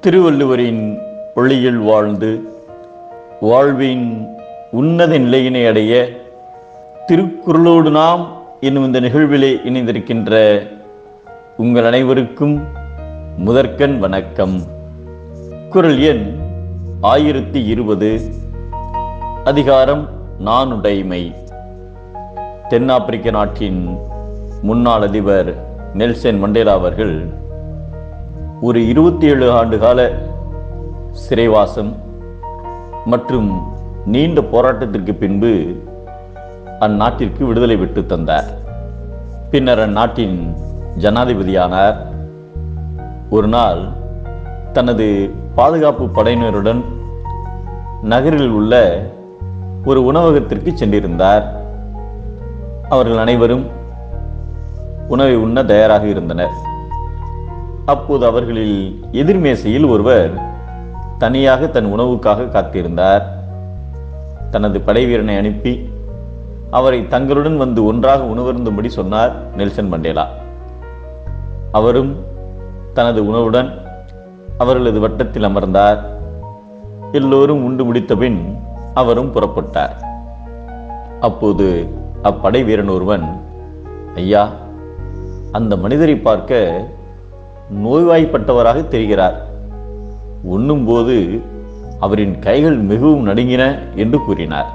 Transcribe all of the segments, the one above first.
திருவள்ளுவரின் ஒளியில் வாழ்ந்து வாழ்வின் உன்னத நிலையினை அடைய திருக்குறளோடு நாம் என்னும் இந்த நிகழ்விலே இணைந்திருக்கின்ற உங்கள் அனைவருக்கும் முதற்கண் வணக்கம். குறள் எண் 1020, அதிகாரம் நாணுடைமை. தென்னாப்பிரிக்க நாட்டின் முன்னாள் அதிபர் நெல்சன் மண்டேலா அவர்கள் ஒரு 27 ஆண்டு கால சிறைவாசம் மற்றும் நீண்ட போராட்டத்திற்கு பின்பு அந்நாட்டிற்கு விடுதலை பெற்று தந்தார். பின்னர் அந்நாட்டின் ஜனாதிபதியானார். ஒரு நாள் தனது பாதுகாப்பு படையினருடன் நகரில் உள்ள ஒரு உணவகத்திற்கு சென்றிருந்தார். அவர்கள் அனைவரும் உணவை உண்ண தயாராக இருந்தனர். அப்போது அவர்களில் எதிர்மேசையில் ஒருவர் தனியாக தன் உணவுக்காக காத்திருந்தார். தனது படைவீரனை அனுப்பி அவரை தங்களுடன் வந்து ஒன்றாக உணவருந்தும்படி சொன்னார் நெல்சன் மண்டேலா. அவரும் தனது உணவுடன் அவர்களது வட்டத்தில் அமர்ந்தார். எல்லோரும் உண்டு முடித்த பின் அவரும் புறப்பட்டார். அப்போது அப்படை வீரன் ஒருவன், ஐயா, அந்த மனிதரை பார்க்க நோய்வாய்ப்பட்டவராக தெரிகிறார். உண்ணும்போது அவரின் கைகள் மிகவும் நடுங்கின என்று கூறினார்.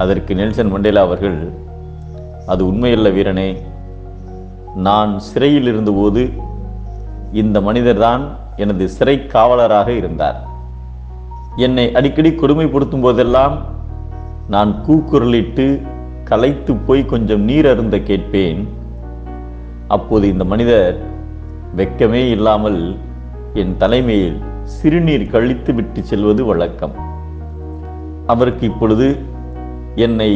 அதற்கு நெல்சன் மண்டேலா அவர்கள், அது உண்மையல்ல வீரனே, நான் சிறையில் இருந்தபோது இந்த மனிதர்தான் எனது சிறை காவலராக இருந்தார். என்னை அடிக்கடி கொடுமைப்படுத்தும் போதெல்லாம் நான் கூக்குரலிட்டு களைத்து போய் கொஞ்சம் நீர் அருந்த கேட்பேன். அப்போது இந்த மனிதர் வெட்கமே இல்லாமல் என் தலைமையில் சிறுநீர் கழித்து விட்டு செல்வது வழக்கம். அவருக்கு இப்பொழுது என்னை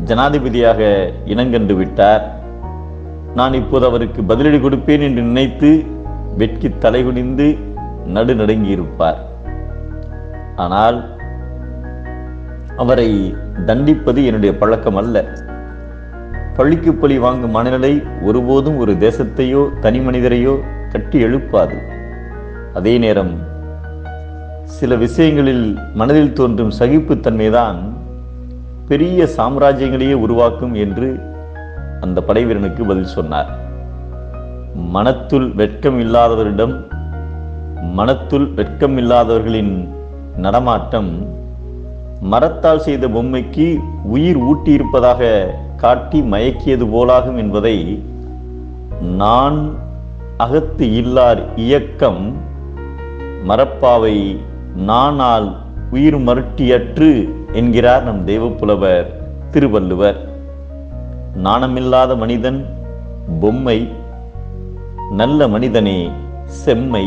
ஜனாதிபதியாக இனங்கண்டு விட்டார். நான் இப்போது அவருக்கு பதிலடி கொடுப்பேன் என்று நினைத்து வெட்கி தலைகுனிந்து நடுநடுங்கியிருப்பார். ஆனால் அவரை தண்டிப்பது என்னுடைய பழக்கம் அல்ல. பழிக்கு பழி வாங்கும் மனநிலை ஒருபோதும் ஒரு தேசத்தையோ தனி மனிதரையோ கட்டி எழுப்பாது. அதே நேரம் சில விஷயங்களில் மனதில் தோன்றும் சகிப்புத்தன்மைதான் பெரிய சாம்ராஜ்யங்களையே உருவாக்கும் என்று அந்த படைவீரனுக்கு பதில் சொன்னார். மனத்துள் வெட்கம் இல்லாதவர்களின் நடமாட்டம் மரத்தால் செய்த பொம்மைக்கு உயிர் ஊட்டியிருப்பதாக காட்டி மயக்கியது போலாகும் என்பதை நான் அகத்து இல்லார் இயக்கம் மரப்பாவை நானால் உயிர் மருட்டியற்று என்கிறார் நம் தெய்வப்புலவர் திருவள்ளுவர். நாணமில்லாத மனிதன் பொம்மை, நல்ல மனிதனே செம்மை.